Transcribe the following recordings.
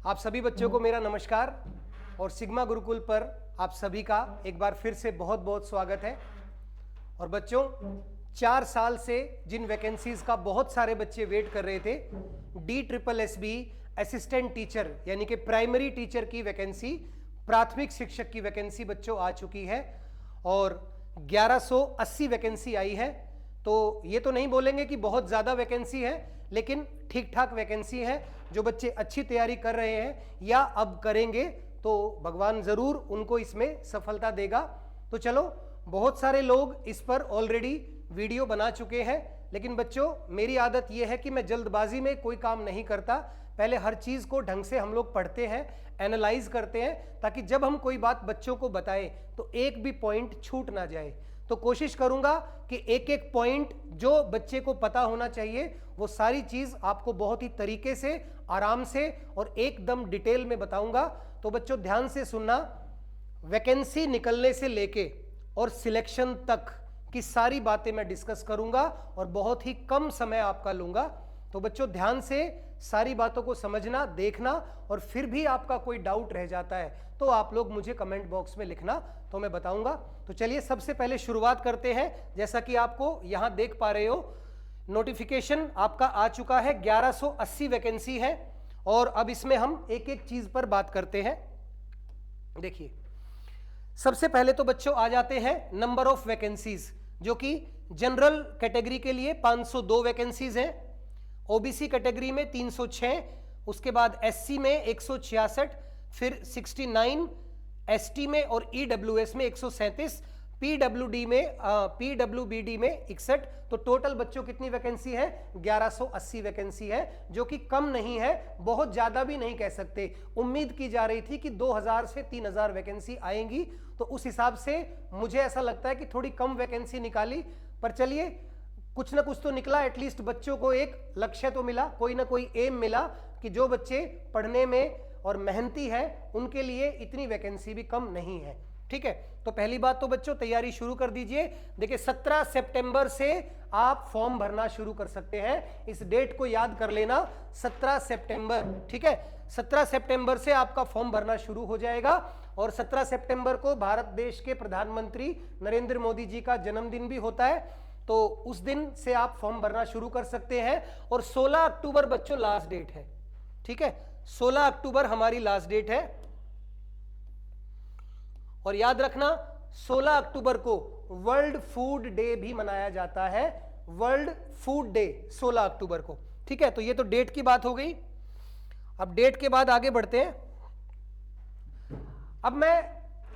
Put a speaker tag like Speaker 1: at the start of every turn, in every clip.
Speaker 1: आप सभी बच्चों को मेरा नमस्कार और सिग्मा गुरुकुल पर आप सभी का एक बार फिर से बहुत बहुत स्वागत है। और बच्चों 4 साल से जिन वैकेंसीज का बहुत सारे बच्चे वेट कर रहे थे, DSSB असिस्टेंट टीचर यानी कि प्राइमरी टीचर की वैकेंसी, प्राथमिक शिक्षक की वैकेंसी बच्चों आ चुकी है और 1180 वैकेंसी आई है। तो ये तो नहीं बोलेंगे कि बहुत ज़्यादा वैकेंसी है, लेकिन ठीक ठाक वैकेंसी है। जो बच्चे अच्छी तैयारी कर रहे हैं या अब करेंगे तो भगवान ज़रूर उनको इसमें सफलता देगा। तो चलो, बहुत सारे लोग इस पर ऑलरेडी वीडियो बना चुके हैं, लेकिन बच्चों मेरी आदत यह है कि मैं जल्दबाजी में कोई काम नहीं करता। पहले हर चीज़ को ढंग से हम लोग पढ़ते हैं, एनालाइज करते हैं, ताकि जब हम कोई बात बच्चों को बताएं तो एक भी पॉइंट छूट ना जाए। तो कोशिश करूंगा कि एक एक पॉइंट जो बच्चे को पता होना चाहिए वो सारी चीज़ आपको बहुत ही तरीके से, आराम से और एकदम डिटेल में बताऊंगा। तो बच्चों ध्यान से सुनना। वैकेंसी निकलने से लेके और सिलेक्शन तक की सारी बातें मैं डिस्कस करूंगा और बहुत ही कम समय आपका लूंगा। तो बच्चों ध्यान से सारी बातों को समझना, देखना, और फिर भी आपका कोई डाउट रह जाता है तो आप लोग मुझे कमेंट बॉक्स में लिखना, तो मैं बताऊंगा। तो चलिए सबसे पहले शुरुआत करते हैं। जैसा कि आपको यहां देख पा रहे हो, नोटिफिकेशन आपका आ चुका है, 1180 वैकेंसी है। और अब इसमें हम एक एक चीज पर बात करते हैं। देखिए, सबसे पहले तो बच्चों आ जाते हैं नंबर ऑफ वैकेंसीज, जो कि जनरल कैटेगरी के लिए 502 वैकेंसीज हैं, ओबीसी कैटेगरी में 306, उसके बाद एससी में 166, फिर 69, एसटी में और ईडब्ल्यूएस में 137, पीडब्ल्यूडी में पीडब्ल्यूबीडी में 61। तो टोटल बच्चों कितनी वैकेंसी है? 1180 वैकेंसी है, जो कि कम नहीं है, बहुत ज्यादा भी नहीं कह सकते। उम्मीद की जा रही थी कि 2000 से 3000 वैकेंसी आएंगी, तो उस हिसाब से मुझे ऐसा लगता है कि थोड़ी कम वैकेंसी निकाली। पर चलिए, कुछ ना कुछ तो निकला। एटलीस्ट बच्चों को एक लक्ष्य तो मिला, कोई ना कोई एम मिला कि जो बच्चे पढ़ने में और मेहनती है उनके लिए इतनी वैकेंसी भी कम नहीं है। ठीक है, तो पहली बात तो बच्चों तैयारी शुरू कर दीजिए। देखिए, 17 सितंबर से आप फॉर्म भरना शुरू कर सकते हैं। इस डेट को याद कर लेना, 17 सितंबर। ठीक है, 17 सितंबर से आपका फॉर्म भरना शुरू हो जाएगा। और 17 सितंबर को भारत देश के प्रधानमंत्री नरेंद्र मोदी जी का जन्मदिन भी होता है, तो उस दिन से आप फॉर्म भरना शुरू कर सकते हैं। और 16 अक्टूबर बच्चों लास्ट डेट है। ठीक है, 16 अक्टूबर हमारी लास्ट डेट है। और याद रखना, 16 अक्टूबर को वर्ल्ड फूड डे भी मनाया जाता है। वर्ल्ड फूड डे 16 अक्टूबर को। ठीक है, तो ये तो डेट की बात हो गई। अब डेट के बाद आगे बढ़ते हैं। अब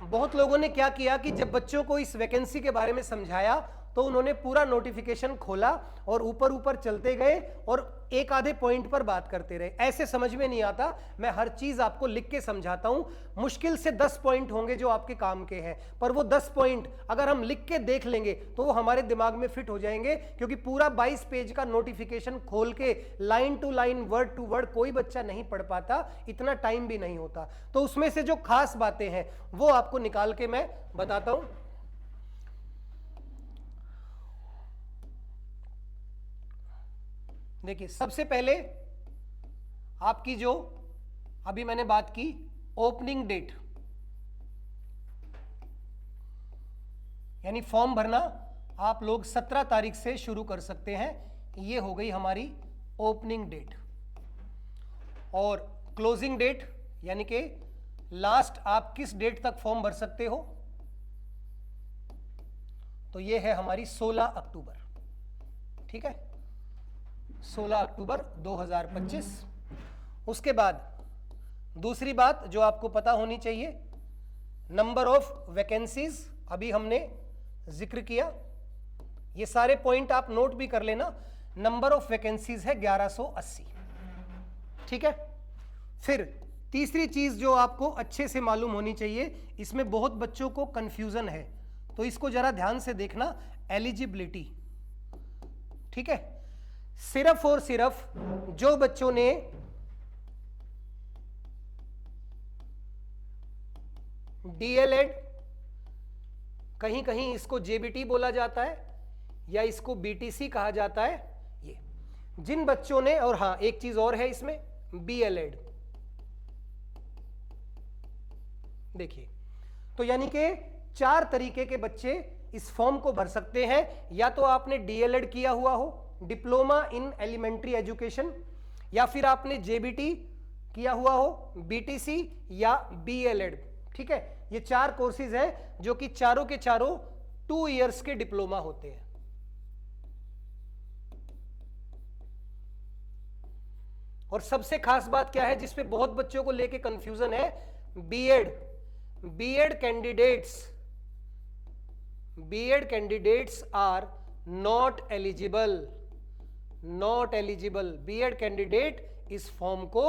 Speaker 1: बहुत लोगों ने क्या किया कि जब बच्चों को इस वैकेंसी के बारे में समझाया तो उन्होंने पूरा नोटिफिकेशन खोला और ऊपर ऊपर चलते गए और एक आधे पॉइंट पर बात करते रहे। ऐसे समझ में नहीं आता, मैं हर चीज आपको लिख के समझाता हूं। मुश्किल से 10 पॉइंट होंगे जो आपके काम के हैं, पर वो 10 पॉइंट अगर हम लिख के देख लेंगे तो वो हमारे दिमाग में फिट हो जाएंगे, क्योंकि पूरा 22 पेज का नोटिफिकेशन खोल के line to line, word to word कोई बच्चा नहीं पढ़ पाता, इतना टाइम भी नहीं होता। तो उसमें से जो खास बातें हैं वो आपको निकाल के मैं बताता हूं। देखिए, सबसे पहले आपकी जो अभी मैंने बात की ओपनिंग डेट, यानी फॉर्म भरना आप लोग 17 तारीख से शुरू कर सकते हैं। ये हो गई हमारी ओपनिंग डेट। और क्लोजिंग डेट यानी कि लास्ट आप किस डेट तक फॉर्म भर सकते हो, तो ये है हमारी 16 अक्टूबर। ठीक है, 16 अक्टूबर 2025। उसके बाद दूसरी बात जो आपको पता होनी चाहिए, नंबर ऑफ वैकेंसीज अभी हमने जिक्र किया। ये सारे पॉइंट आप नोट भी कर लेना। नंबर ऑफ वैकेंसीज है 1180। ठीक है, फिर तीसरी चीज जो आपको अच्छे से मालूम होनी चाहिए, इसमें बहुत बच्चों को कंफ्यूजन है, तो इसको जरा ध्यान से देखना। एलिजिबिलिटी, ठीक है, सिर्फ और सिर्फ जो बच्चों ने डीएलएड, कहीं कहीं इसको जेबीटी बोला जाता है या इसको बीटीसी कहा जाता है, ये जिन बच्चों ने, और हाँ एक चीज और है इसमें, बीएलएड, देखिए, तो यानी कि 4 तरीके के बच्चे इस फॉर्म को भर सकते हैं। या तो आपने डीएलएड किया हुआ हो, डिप्लोमा इन एलिमेंट्री एजुकेशन, या फिर आपने जेबीटी किया हुआ हो, बीटीसी या बीएलएड। ठीक है, ये 4 कोर्सेज हैं जो कि चारों के चारों 2 इयर्स के डिप्लोमा होते हैं। और सबसे खास बात क्या है जिसपे बहुत बच्चों को लेके कंफ्यूजन है, BEd candidates are not eligible. BEd candidate इस फॉर्म को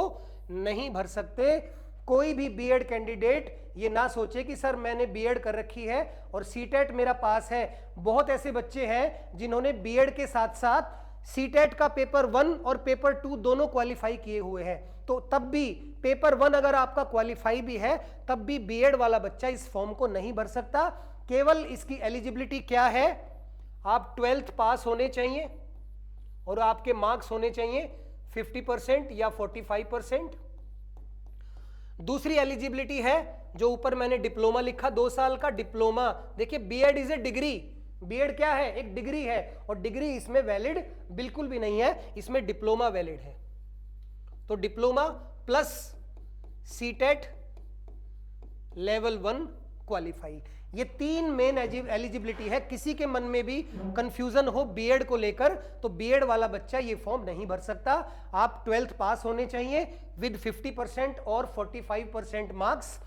Speaker 1: नहीं भर सकते। कोई भी बीएड कैंडिडेट ये ना सोचे कि सर मैंने बीएड कर रखी है और सीटेट मेरा पास है। बहुत ऐसे बच्चे हैं जिन्होंने बीएड के साथ साथ सीटेट का पेपर 1 और पेपर 2 दोनों क्वालिफाई किए हुए हैं, तो तब भी पेपर 1 अगर आपका क्वालिफाई भी है तब भी बीएड वाला बच्चा इस फॉर्म को नहीं भर सकता। केवल इसकी एलिजिबिलिटी क्या है, आप 12th पास होने चाहिए और आपके मार्क्स होने चाहिए 50% या 45%। दूसरी एलिजिबिलिटी है जो ऊपर मैंने डिप्लोमा लिखा, 2 साल का डिप्लोमा। देखिए, BEd is a degree. BEd क्या है? एक डिग्री है, और डिग्री इसमें वैलिड बिल्कुल भी नहीं है, इसमें डिप्लोमा वैलिड है। तो diploma plus CTET level 1 qualify, ये 3 मेन एलिजिबिलिटी है। किसी के मन में भी कंफ्यूजन हो बीएड को लेकर तो बीएड वाला बच्चा ये फॉर्म नहीं भर सकता। आप 12th पास होने चाहिए विद 50% और 45% मार्क्स।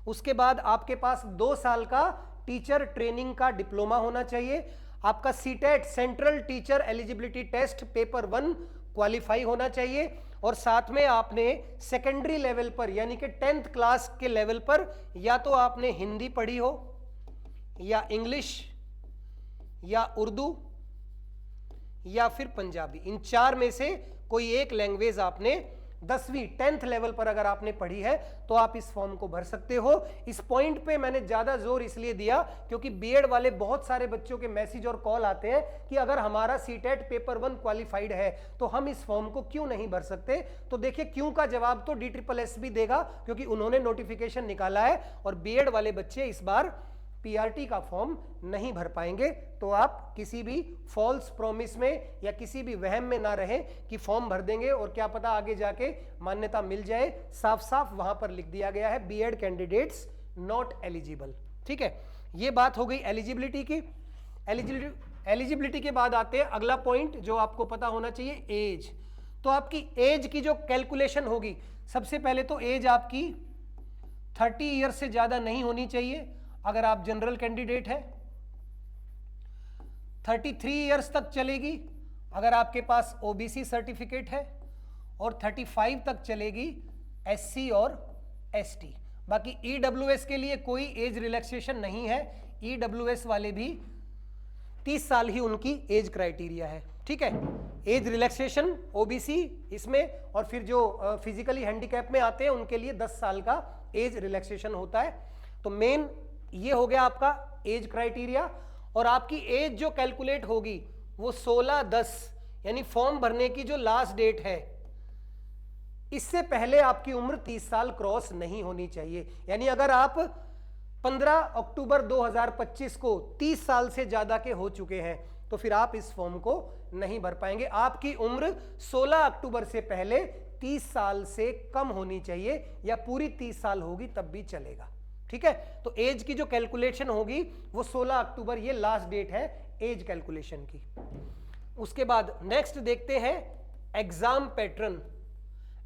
Speaker 1: उसके बाद आपके पास 2 साल का टीचर ट्रेनिंग का डिप्लोमा होना चाहिए। आपका CTET central teacher eligibility test paper 1 qualify होना चाहिए, और साथ में आपने सेकेंडरी लेवल पर यानी कि 10th क्लास के लेवल पर या तो आपने हिंदी पढ़ी हो या इंग्लिश या उर्दू या फिर पंजाबी, इन 4 में से कोई एक लैंग्वेज आपने 10वीं 10th लेवल पर अगर आपने पढ़ी है तो आप इस फॉर्म को भर सकते हो। इस पॉइंट पे मैंने ज्यादा जोर इसलिए दिया क्योंकि बीएड वाले बहुत सारे बच्चों के मैसेज और कॉल आते हैं कि अगर हमारा सीटेट पेपर 1 क्वालिफाइड है तो हम इस फॉर्म को क्यों नहीं भर सकते। तो देखिए, क्यों का जवाब तो DSSS भी देगा क्योंकि उन्होंने नोटिफिकेशन निकाला है, और बीएड वाले बच्चे इस बार पीआरटी का फॉर्म नहीं भर पाएंगे। तो आप किसी भी फॉल्स प्रॉमिस में या किसी भी वहम में ना रहें कि फॉर्म भर देंगे और क्या पता आगे जाके मान्यता मिल जाए। साफ साफ वहां पर लिख दिया गया है बीएड कैंडिडेट्स नॉट एलिजिबल। ठीक है, ये बात हो गई एलिजिबिलिटी की। एलिजिबिलिटी के बाद आते हैं अगला पॉइंट जो आपको पता होना चाहिए, एज। तो आपकी एज की जो कैलकुलेशन होगी, सबसे पहले तो एज आपकी 30 ईयर से ज्यादा नहीं होनी चाहिए अगर आप जनरल कैंडिडेट हैं। 33 ईयर्स तक चलेगी अगर आपके पास ओबीसी सर्टिफिकेट है, और 35 तक चलेगी एससी और एसटी। बाकी ईडब्ल्यूएस के लिए कोई एज रिलैक्सेशन नहीं है, ईडब्ल्यूएस वाले भी 30 साल ही उनकी एज क्राइटेरिया है। ठीक है, एज रिलैक्सेशन ओबीसी इसमें, और फिर जो फिजिकली हैंडीकैप में आते हैं उनके लिए 10 साल का एज रिलैक्सेशन होता है। तो मेन ये हो गया आपका एज क्राइटेरिया। और आपकी एज जो कैलकुलेट होगी वो 16/10 यानी फॉर्म भरने की जो लास्ट डेट है, इससे पहले आपकी उम्र 30 साल क्रॉस नहीं होनी चाहिए। यानी अगर आप 15 अक्टूबर 2025 को 30 साल से ज्यादा के हो चुके हैं तो फिर आप इस फॉर्म को नहीं भर पाएंगे। आपकी उम्र 16 अक्टूबर से पहले 30 साल से कम होनी चाहिए, या पूरी 30 साल होगी तब भी चलेगा। ठीक है, तो एज की जो कैलकुलेशन होगी वो 16 अक्टूबर, ये लास्ट डेट है एज कैलकुलेशन की। उसके बाद नेक्स्ट देखते हैं एग्जाम पैटर्न।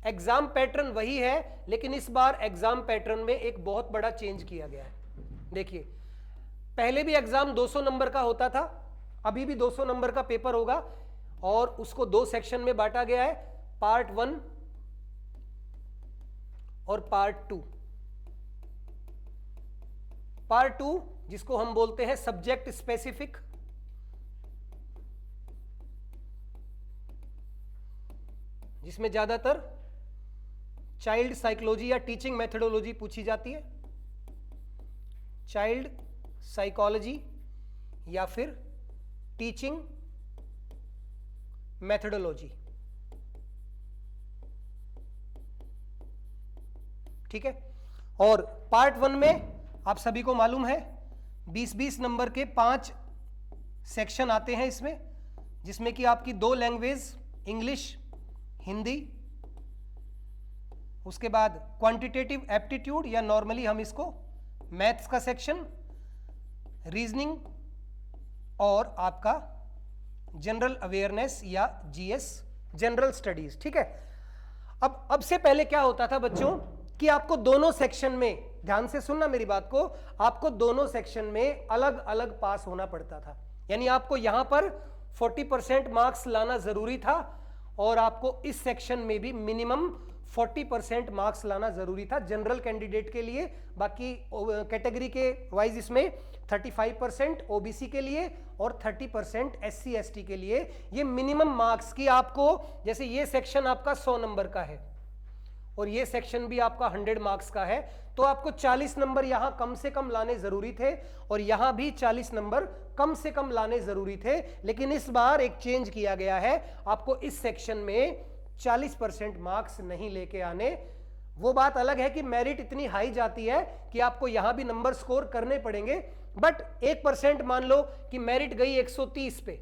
Speaker 1: एग्जाम पैटर्न वही है, लेकिन इस बार एग्जाम पैटर्न में एक बहुत बड़ा चेंज किया गया है। देखिए, पहले भी एग्जाम 200 नंबर का होता था, अभी भी 200 नंबर का पेपर होगा, और उसको 2 सेक्शन में बांटा गया है, पार्ट 1 और पार्ट 2। पार्ट 2 जिसको हम बोलते हैं सब्जेक्ट स्पेसिफिक, जिसमें ज्यादातर चाइल्ड साइकोलॉजी या टीचिंग मेथडोलॉजी पूछी जाती है, चाइल्ड साइकोलॉजी या फिर टीचिंग मेथडोलॉजी। ठीक है, और पार्ट 1 में आप सभी को मालूम है 20-20 नंबर के 5 सेक्शन आते हैं इसमें, जिसमें कि आपकी 2 लैंग्वेज, इंग्लिश, हिंदी, उसके बाद क्वांटिटेटिव एप्टीट्यूड या नॉर्मली हम इसको मैथ्स का सेक्शन, रीजनिंग और आपका जनरल अवेयरनेस या जीएस, जनरल स्टडीज। ठीक है, अब से पहले क्या होता था बच्चों कि आपको दोनों सेक्शन में, ध्यान से सुनना मेरी बात को, आपको दोनों सेक्शन में अलग अलग पास होना पड़ता था। यानी आपको यहां पर 40% मार्क्स लाना जरूरी था और आपको इस सेक्शन में भी मिनिमम 40% मार्क्स लाना जरूरी था जनरल कैंडिडेट के लिए। बाकी कैटेगरी के वाइज इसमें 35% ओबीसी के लिए और 30% एससी एसटी के लिए। ये मिनिमम मार्क्स की आपको, जैसे ये सेक्शन आपका 100 नंबर का है और ये सेक्शन भी आपका 100 मार्क्स का है, तो आपको 40 नंबर यहां कम से कम लाने जरूरी थे और यहां भी 40 नंबर कम से कम लाने जरूरी थे। लेकिन इस बार एक चेंज किया गया है, आपको इस सेक्शन में 40% मार्क्स नहीं लेके आने। वो बात अलग है कि मेरिट इतनी हाई जाती है कि आपको यहां भी नंबर स्कोर करने पड़ेंगे, बट 1% मान लो कि मेरिट गई 130 पे,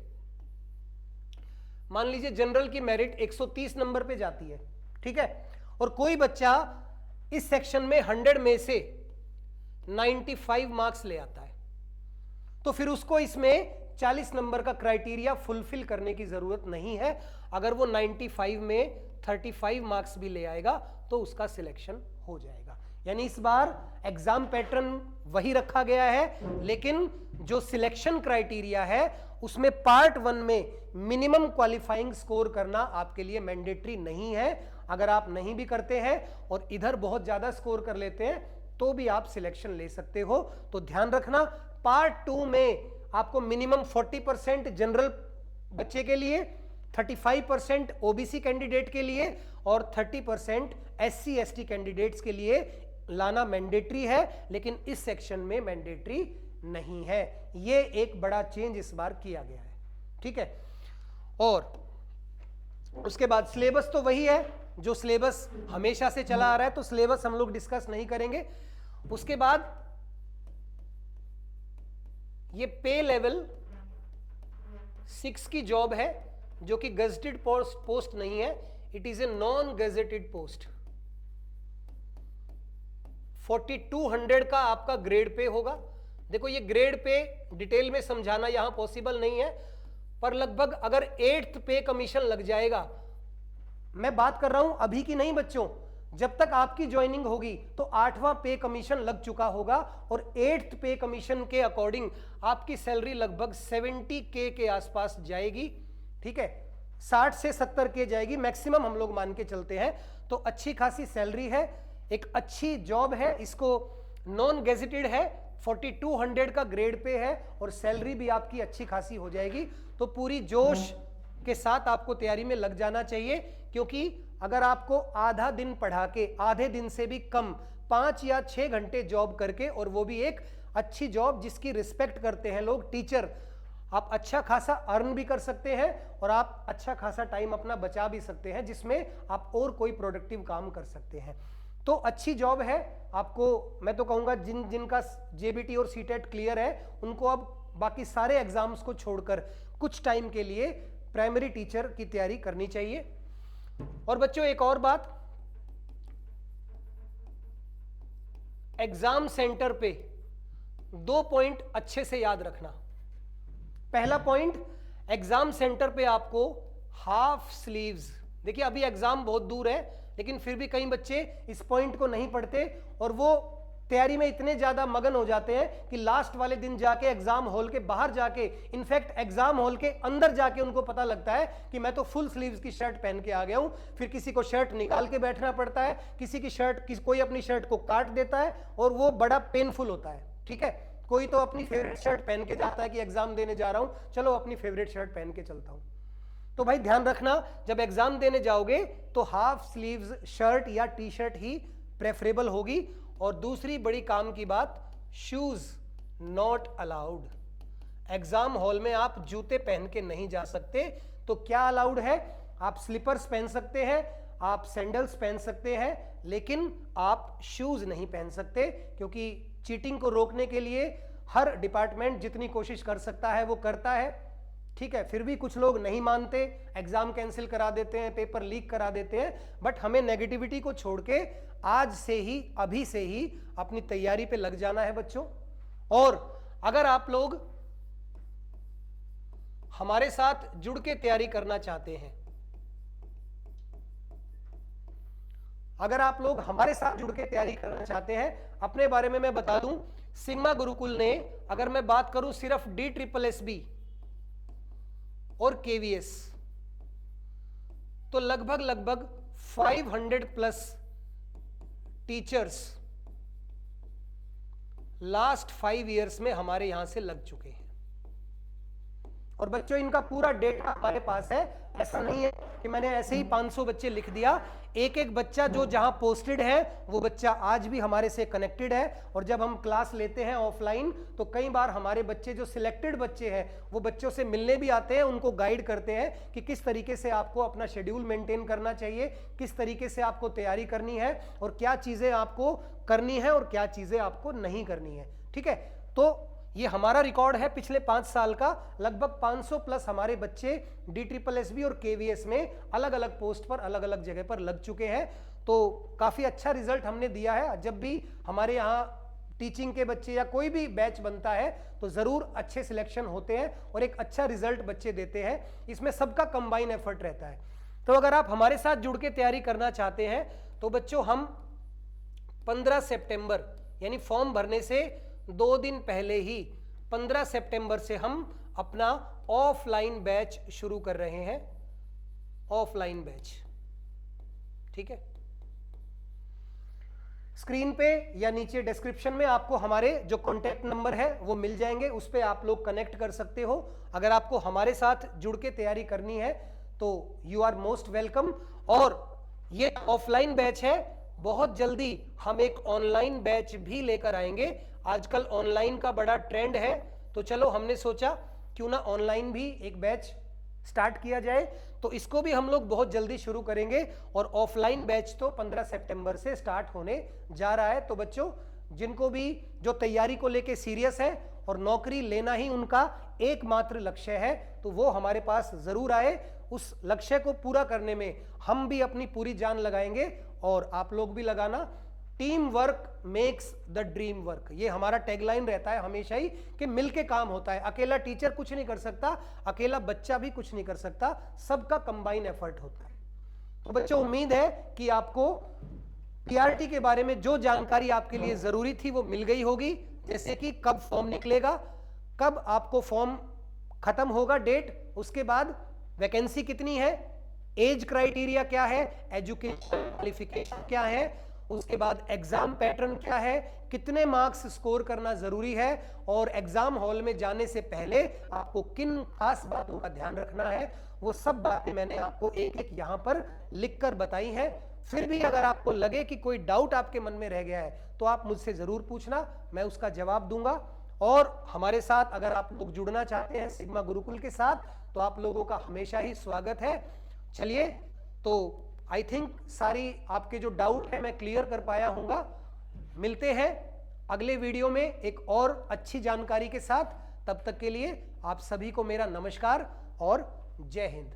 Speaker 1: मान लीजिए जनरल की मेरिट 130 नंबर पे जाती है, ठीक है, और कोई बच्चा इस सेक्शन में 100 में से 95 मार्क्स ले आता है, तो फिर उसको इसमें 40 नंबर का क्राइटेरिया फुलफिल करने की जरूरत नहीं है। अगर वो 95 में 35 मार्क्स भी ले आएगा तो उसका सिलेक्शन हो जाएगा। यानी इस बार एग्जाम पैटर्न वही रखा गया है, लेकिन जो सिलेक्शन क्राइटेरिया है उसमें पार्ट 1 में मिनिमम क्वालिफाइंग स्कोर करना आपके लिए मैंडेटरी नहीं है। अगर आप नहीं भी करते हैं और इधर बहुत ज्यादा स्कोर कर लेते हैं तो भी आप सिलेक्शन ले सकते हो। तो ध्यान रखना, पार्ट 2 में आपको मिनिमम 40% जनरल बच्चे के लिए, 35% ओबीसी कैंडिडेट के लिए और 30% एससी एसटी कैंडिडेट्स के लिए लाना मैंडेटरी है, लेकिन इस सेक्शन में मैंडेटरी नहीं है। ये एक बड़ा चेंज इस बार किया गया है, ठीक है। और उसके बाद सिलेबस तो वही है जो सिलेबस हमेशा से चला आ रहा है, तो सिलेबस हम लोग डिस्कस नहीं करेंगे। उसके बाद ये पे लेवल 6 की जॉब है जो कि गजेटेड पोस्ट नहीं है, it is a non gazetted post. 4200 का आपका ग्रेड पे होगा। देखो ये ग्रेड पे डिटेल में समझाना यहां पॉसिबल नहीं है, पर लगभग अगर 8th पे कमीशन लग जाएगा, मैं बात कर रहा हूं अभी की नहीं बच्चों, जब तक आपकी ज्वाइनिंग होगी तो 8वां पे कमीशन लग चुका होगा और 8th पे कमीशन के अकॉर्डिंग आपकी सैलरी लगभग 70K के आसपास जाएगी, ठीक है, 60 से 70K जाएगी मैक्सिमम, हम लोग मान के चलते हैं। तो अच्छी खासी सैलरी है, एक अच्छी जॉब है, इसको नॉन गेजेटेड है, 4200 का ग्रेड पे है और सैलरी भी आपकी अच्छी खासी हो जाएगी। तो पूरी जोश के साथ आपको तैयारी में लग जाना चाहिए, क्योंकि अगर आपको आधा दिन पढ़ा के, आधे दिन से भी कम 5 या 6 घंटे जॉब करके, और वो भी एक अच्छी जॉब जिसकी रिस्पेक्ट करते हैं लोग, टीचर, आप अच्छा खासा अर्न भी कर सकते हैं और आप अच्छा खासा टाइम अपना बचा भी सकते हैं, जिसमें आप और कोई प्रोडक्टिव काम कर सकते हैं। तो अच्छी जॉब है आपको। मैं तो कहूंगा जिनका जेबीटी और सीटेट क्लियर है उनको अब बाकी सारे एग्जाम्स को छोड़कर कुछ टाइम के लिए प्राइमरी टीचर की तैयारी करनी चाहिए। और बच्चों एक और बात, एग्जाम सेंटर पे 2 पॉइंट अच्छे से याद रखना। पहला पॉइंट, एग्जाम सेंटर पे आपको हाफ स्लीव्स, देखिए अभी एग्जाम बहुत दूर है लेकिन फिर भी कई बच्चे इस पॉइंट को नहीं पढ़ते और वो तैयारी में इतने ज्यादा मगन हो जाते हैं कि लास्ट वाले दिन जाके एग्जाम हॉल के बाहर जाके, इनफैक्ट एग्जाम हॉल के अंदर जाके उनको पता लगता है कि मैं तो फुल स्लीव्स की शर्ट पहन के आ गया हूं। फिर किसी को शर्ट निकाल के बैठना पड़ता है, किसी की शर्ट, कोई अपनी शर्ट को काट देता है और वो बड़ा पेनफुल होता है, ठीक है। कोई तो अपनी फेवरेट शर्ट पहन के जाता है कि एग्जाम देने जा रहा हूं, चलो अपनी फेवरेट शर्ट पहन के चलता हूं। तो भाई ध्यान रखना, जब एग्जाम देने जाओगे तो हाफ स्लीव्स शर्ट या टी शर्ट ही प्रेफरेबल होगी। और दूसरी बड़ी काम की बात, shoes not allowed. Exam hall में आप जूते पहन के नहीं जा सकते। तो क्या अलाउड है? आप स्लीपर्स पहन सकते हैं, आप सैंडल्स पहन सकते हैं, लेकिन आप शूज नहीं पहन सकते, क्योंकि चीटिंग को रोकने के लिए हर डिपार्टमेंट जितनी कोशिश कर सकता है वो करता है, ठीक है। फिर भी कुछ लोग नहीं मानते, एग्जाम कैंसिल करा देते हैं, पेपर लीक करा देते हैं। बट हमें नेगेटिविटी को छोड़ के आज से ही, अभी से ही अपनी तैयारी पे लग जाना है बच्चों। और अगर आप लोग हमारे साथ जुड़ के तैयारी करना चाहते हैं, अगर आप लोग हमारे साथ जुड़ के तैयारी करना चाहते हैं, अपने बारे में मैं बता दूं, सिग्मा गुरुकुल ने, अगर मैं बात करूं सिर्फ DSSB और KVS, तो लगभग 500 प्लस टीचर्स लास्ट 5 इयर्स में हमारे यहां से लग चुके हैं। और बच्चों इनका पूरा डेटा हमारे पास है, ऐसा नहीं है कि मैंने ऐसे ही 500 बच्चे लिख दिया। एक एक बच्चा जो जहां पोस्टेड है वो बच्चा आज भी हमारे से कनेक्टेड है। और जब हम क्लास लेते हैं ऑफलाइन तो कई बार हमारे बच्चे जो सिलेक्टेड बच्चे हैं वो बच्चों से मिलने भी आते हैं, उनको गाइड करते हैं कि किस तरीके से आपको अपना शेड्यूल मेंटेन करना चाहिए, किस तरीके से आपको तैयारी करनी है और क्या चीजें आपको करनी है और क्या चीजें आपको नहीं करनी है, ठीक है। तो ये हमारा रिकॉर्ड है पिछले 5 साल का। लगभग 500 प्लस हमारे बच्चे DSSB और KVS में अलग अलग पोस्ट पर, अलग अलग जगह पर लग चुके हैं। तो काफी अच्छा रिजल्ट हमने दिया है। जब भी हमारे यहाँ टीचिंग के बच्चे या कोई भी बैच बनता है तो जरूर अच्छे सिलेक्शन होते हैं और एक अच्छा रिजल्ट बच्चे देते हैं। इसमें सबका कंबाइन एफर्ट रहता है। तो अगर आप हमारे साथ जुड़ के तैयारी करना चाहते हैं तो बच्चों हम 15 सितंबर यानी फॉर्म भरने से 2 दिन पहले ही 15 सितंबर से हम अपना ऑफलाइन बैच शुरू कर रहे हैं, ऑफलाइन बैच, ठीक है। स्क्रीन पे या नीचे डिस्क्रिप्शन में आपको हमारे जो कॉन्टेक्ट नंबर है वो मिल जाएंगे, उस पे आप लोग कनेक्ट कर सकते हो। अगर आपको हमारे साथ जुड़ के तैयारी करनी है तो यू आर मोस्ट वेलकम। और ये ऑफलाइन बैच है, बहुत जल्दी हम एक ऑनलाइन बैच भी लेकर आएंगे। आजकल ऑनलाइन का बड़ा ट्रेंड है, तो चलो हमने सोचा क्यों ना ऑनलाइन भी एक बैच स्टार्ट किया जाए। तो इसको भी हम लोग बहुत जल्दी शुरू करेंगे और ऑफलाइन बैच तो 15 सितंबर से स्टार्ट होने जा रहा है। तो बच्चों जिनको भी जो तैयारी को लेके सीरियस है और नौकरी लेना ही उनका एकमात्र लक्ष्य है तो वो हमारे पास जरूर आए। उस लक्ष्य को पूरा करने में हम भी अपनी पूरी जान लगाएंगे और आप लोग भी लगाना। Team work makes the dream work, ये हमारा टैगलाइन रहता है हमेशा ही कि मिलके काम होता है। अकेला टीचर कुछ नहीं कर सकता, अकेला बच्चा भी कुछ नहीं कर सकता, सबका कंबाइन एफर्ट होता है। तो बच्चों उम्मीद है कि आपको PRT के बारे में जो जानकारी आपके लिए जरूरी थी वो मिल गई होगी। जैसे कि कब फॉर्म निकलेगा, कब आपको फॉर्म खत्म होगा डेट, उसके बाद वैकेंसी कितनी है, एज क्राइटेरिया क्या है, एजुकेशन क्वालिफिकेशन क्या है, उसके बाद एग्जाम पैटर्न क्या है, कितने मार्क्स स्कोर करना जरूरी है और एग्जाम हॉल में जाने से पहले आपको किन खास बातों का ध्यान रखना है, वो सब बातें मैंने आपको एक एक यहां पर लिखकर बताई हैं। फिर भी अगर आपको लगे कि कोई डाउट आपके मन में रह गया है तो आप मुझसे जरूर पूछना, मैं उसका जवाब दूंगा। और हमारे साथ अगर आप लोग जुड़ना चाहते हैं सिग्मा गुरुकुल के साथ तो आप लोगों का हमेशा ही स्वागत है। चलिए, तो आई थिंक सारी आपके जो डाउट है मैं क्लियर कर पाया हूंगा। मिलते हैं अगले वीडियो में एक और अच्छी जानकारी के साथ। तब तक के लिए आप सभी को मेरा नमस्कार और जय हिंद।